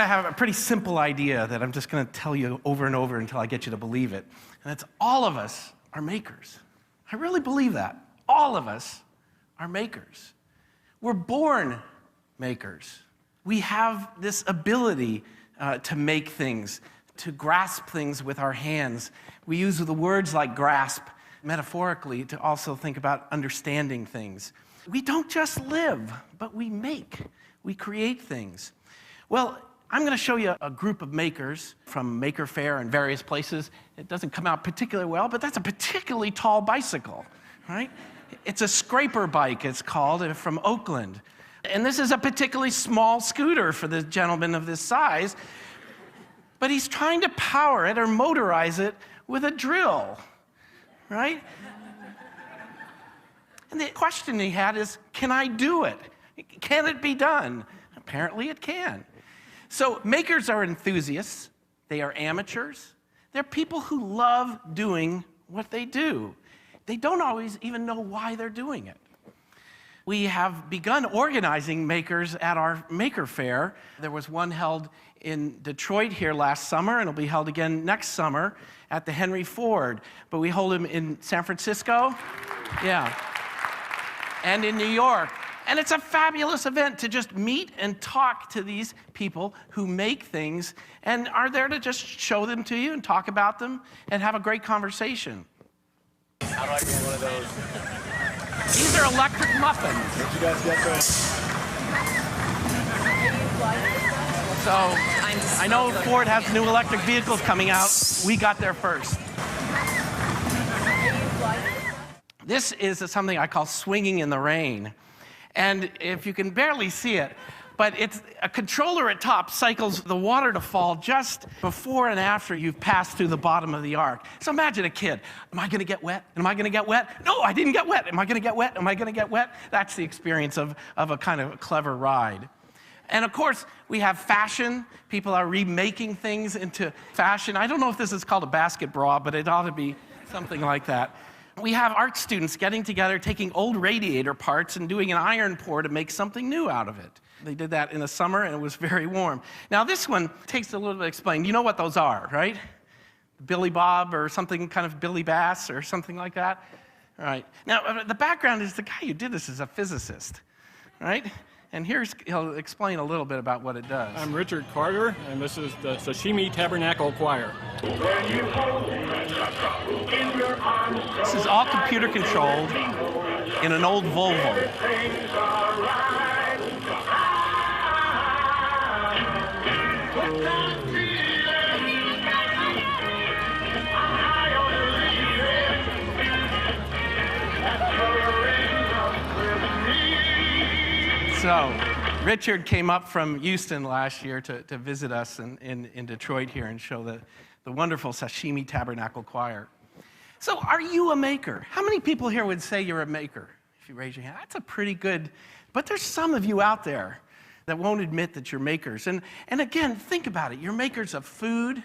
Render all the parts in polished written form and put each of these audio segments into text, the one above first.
I have a pretty simple idea that I'm just going to tell you over and over until I get you to believe it. And it's all of us are makers. I really believe that. All of us are makers. We're born makers. We have this ability to make things, to grasp things with our hands. We use the words like grasp metaphorically to also think about understanding things. We don't just live, but we make. We create things. Well, I'm going to show you a group of makers from Maker Faire and various places. It doesn't come out particularly well, but that's a particularly tall bicycle, right? It's a scraper bike, it's called, from Oakland. And this is a particularly small scooter for the gentleman of this size, but he's trying to power it or motorize it with a drill, right? And the question he had is, can I do it? Can it be done? Apparently it can. So makers are enthusiasts. They are amateurs. They're people who love doing what they do. They don't always even know why they're doing it. We have begun organizing makers at our Maker Faire. There was one held in Detroit here last summer, and it'll be held again next summer at the Henry Ford. But we hold them in San Francisco, and in New York. And it's a fabulous event to just meet and talk to these people who make things and are there to just show them to you and talk about them and have a great conversation. How do I get one of those? These are electric muffins. Where'd you guys get those? So I know Ford has new electric vehicles coming out. We got there first. This is something I call swinging in the rain. And if you can barely see it, but it's a controller at top cycles the water to fall just before and after you've passed through the bottom of the ark. So imagine a kid. Am I going to get wet? Am I going to get wet? No, I didn't get wet. Am I going to get wet? Am I going to get wet? That's the experience of a kind of clever ride. And of course, we have fashion. People are remaking things into fashion. I don't know if this is called a basket bra, but it ought to be something like that. We have art students getting together, taking old radiator parts and doing an iron pour to make something new out of it. They did that in the summer, and it was very warm. Now, this one takes a little bit to explain. You know what those are, right? Billy Bob or something, kind of Billy Bass or something like that? All right. Now, the background is the guy who did this is a physicist, right? And he'll explain a little bit about what it does. I'm Richard Carter, and this is the Sashimi Tabernacle Choir. This is all computer controlled in an old Volvo. So, Richard came up from Houston last year to visit us in Detroit here and show the wonderful Sashimi Tabernacle Choir. So, are you a maker? How many people here would say you're a maker? If you raise your hand, that's a pretty good, but there's some of you out there that won't admit that you're makers. And again, think about it. You're makers of food,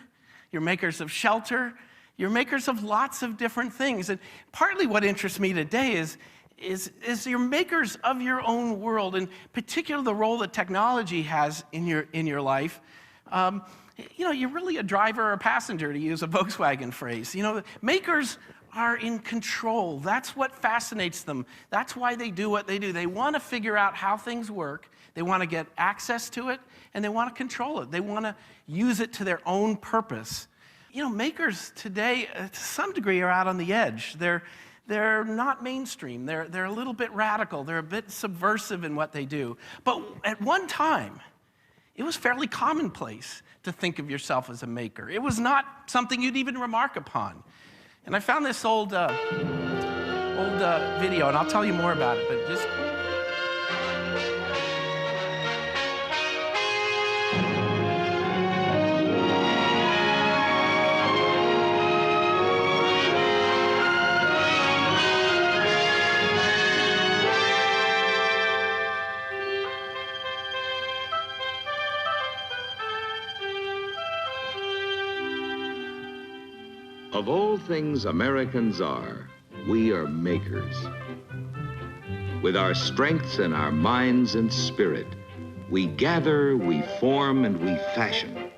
you're makers of shelter, you're makers of lots of different things. And partly what interests me today is you're makers of your own world, and particularly the role that technology has in your life. You're really a driver or a passenger, to use a Volkswagen phrase. Makers are in control. That's what fascinates them. That's why they do what they do. They want to figure out how things work. They want to get access to it, and they want to control it. They want to use it to their own purpose. Makers today, to some degree, are out on the edge. They're not mainstream. They're a little bit radical. They're a bit subversive in what they do. But at one time, it was fairly commonplace to think of yourself as a maker. It was not something you'd even remark upon. And I found this old video, and I'll tell you more about it, but just... Of all things Americans are, we are makers. With our strengths and our minds and spirit, We gather, we form, and we fashion.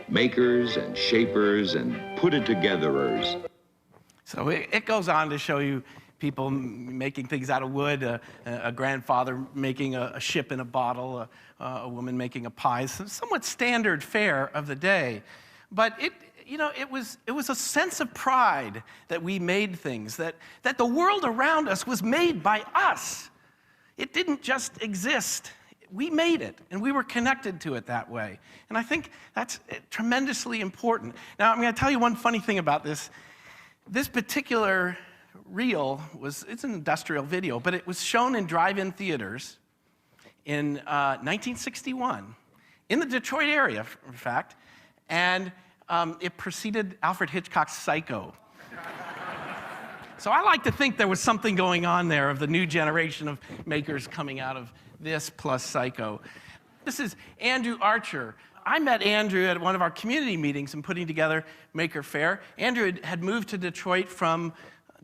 Makers and shapers and put-it-togetherers. So it goes on to show you people making things out of wood, a grandfather making a ship in a bottle, a woman making a pie, somewhat standard fare of the day. But it was a sense of pride that we made things, that the world around us was made by us. It didn't just exist. We made it, and we were connected to it that way. And I think that's tremendously important. Now, I'm going to tell you one funny thing about this. This particular reel it's an industrial video, but it was shown in drive-in theaters in 1961, in the Detroit area, in fact, and it preceded Alfred Hitchcock's Psycho. So I like to think there was something going on there of the new generation of makers coming out of this plus Psycho. This is Andrew Archer. I met Andrew at one of our community meetings and putting together Maker Faire. Andrew had moved to Detroit from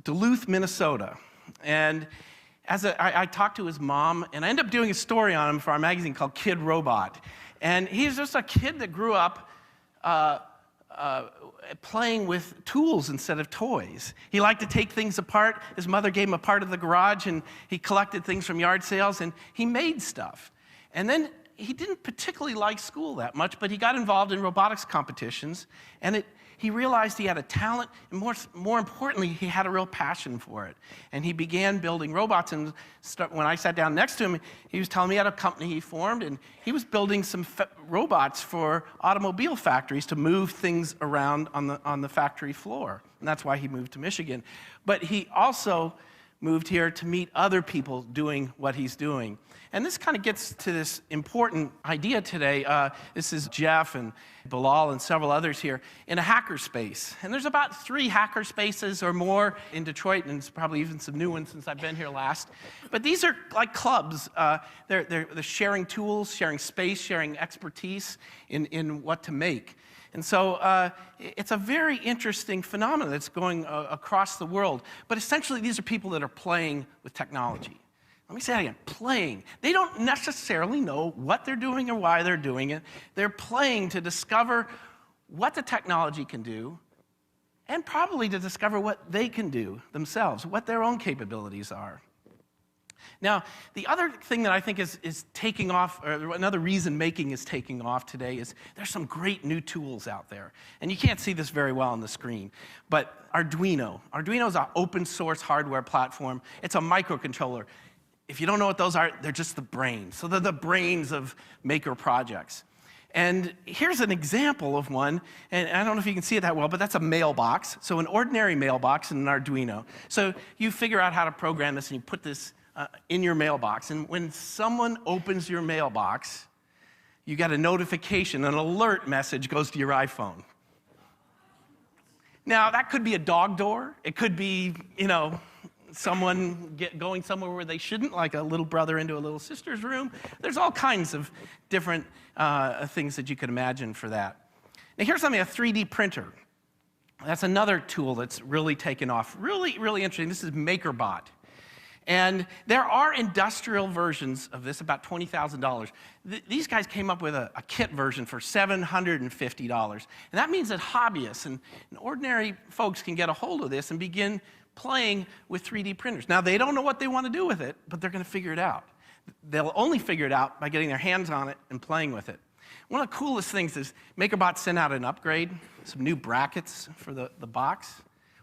Duluth, Minnesota. And I talked to his mom, and I ended up doing a story on him for our magazine called Kid Robot. And he's just a kid that grew up playing with tools instead of toys. He liked to take things apart. His mother gave him a part of the garage, and he collected things from yard sales, and he made stuff. And then he didn't particularly like school that much, but he got involved in robotics competitions, and he realized he had a talent, and more importantly, he had a real passion for it. And he began building robots, and when I sat down next to him, he was telling me about a company he formed, and he was building some robots for automobile factories to move things around on the factory floor. And that's why he moved to Michigan. But he also moved here to meet other people doing what he's doing. And this kind of gets to this important idea today. This is Jeff and Bilal and several others here in a hackerspace. And there's about 3 hackerspaces or more in Detroit, and there's probably even some new ones since I've been here last. But these are like clubs. They're sharing tools, sharing space, sharing expertise in what to make. And so it's a very interesting phenomenon that's going across the world. But essentially, these are people that are playing with technology. Let me say that again, playing. They don't necessarily know what they're doing or why they're doing it. They're playing to discover what the technology can do, and probably to discover what they can do themselves, what their own capabilities are. Now, the other thing that I think is taking off, or another reason making is taking off today, is there's some great new tools out there. And you can't see this very well on the screen, but Arduino. Arduino is an open source hardware platform. It's a microcontroller. If you don't know what those are, they're just the brains. So they're the brains of maker projects. And here's an example of one, and I don't know if you can see it that well, but that's a mailbox. So an ordinary mailbox in an Arduino. So you figure out how to program this, and you put this in your mailbox. And when someone opens your mailbox, you get a notification, an alert message goes to your iPhone. Now, that could be a dog door. It could be, someone going somewhere where they shouldn't, like a little brother into a little sister's room. There's all kinds of different things that you could imagine for that. Now, here's something, a 3D printer. That's another tool that's really taken off. Really, really interesting. This is MakerBot. And there are industrial versions of this, about $20,000. These guys came up with a kit version for $750. And that means that hobbyists and ordinary folks can get a hold of this and begin playing with 3D printers. Now, they don't know what they want to do with it, but they're going to figure it out. They'll only figure it out by getting their hands on it and playing with it. One of the coolest things is MakerBot sent out an upgrade, some new brackets for the box.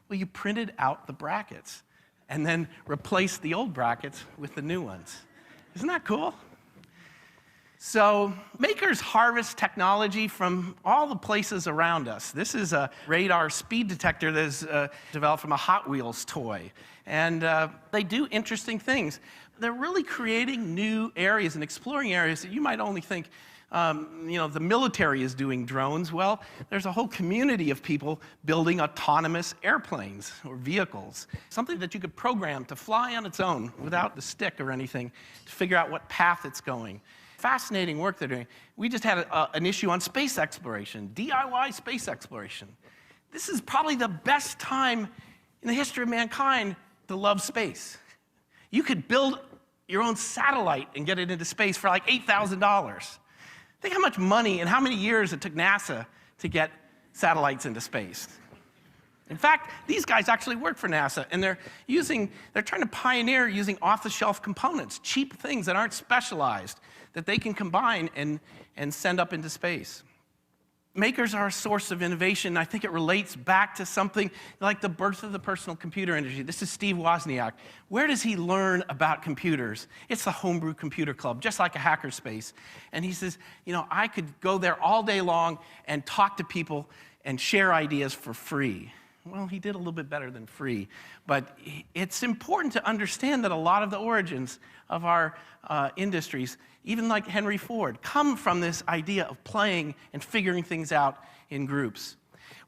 Well, you printed out the brackets and then replaced the old brackets with the new ones. Isn't that cool? So makers harvest technology from all the places around us. This is a radar speed detector that is developed from a Hot Wheels toy. And they do interesting things. They're really creating new areas and exploring areas that you might only think, the military is doing drones. Well, there's a whole community of people building autonomous airplanes or vehicles, something that you could program to fly on its own without the stick or anything to figure out what path it's going. Fascinating work they're doing. We just had an issue on space exploration, DIY space exploration. This is probably the best time in the history of mankind to love space. You could build your own satellite and get it into space for like $8,000. Think how much money and how many years it took NASA to get satellites into space. In fact, these guys actually work for NASA, and they're trying to pioneer using off-the-shelf components, cheap things that aren't specialized, that they can combine and send up into space. Makers are a source of innovation. I think it relates back to something like the birth of the personal computer industry. This is Steve Wozniak. Where does he learn about computers? It's the Homebrew Computer Club, just like a hackerspace. And he says, I could go there all day long and talk to people and share ideas for free. Well, he did a little bit better than free, but it's important to understand that a lot of the origins of our industries, even like Henry Ford, come from this idea of playing and figuring things out in groups.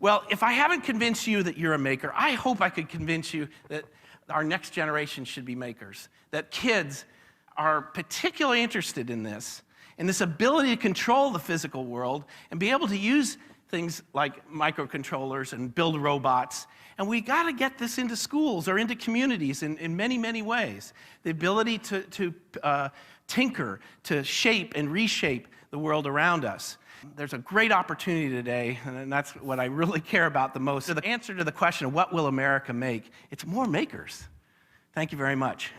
Well, if I haven't convinced you that you're a maker, I hope I could convince you that our next generation should be makers, that kids are particularly interested in this ability to control the physical world and be able to use things like microcontrollers and build robots. And we got to get this into schools or into communities in many, many ways. The ability to tinker, to shape and reshape the world around us. There's a great opportunity today, and that's what I really care about the most. So the answer to the question of what will America make, it's more makers. Thank you very much.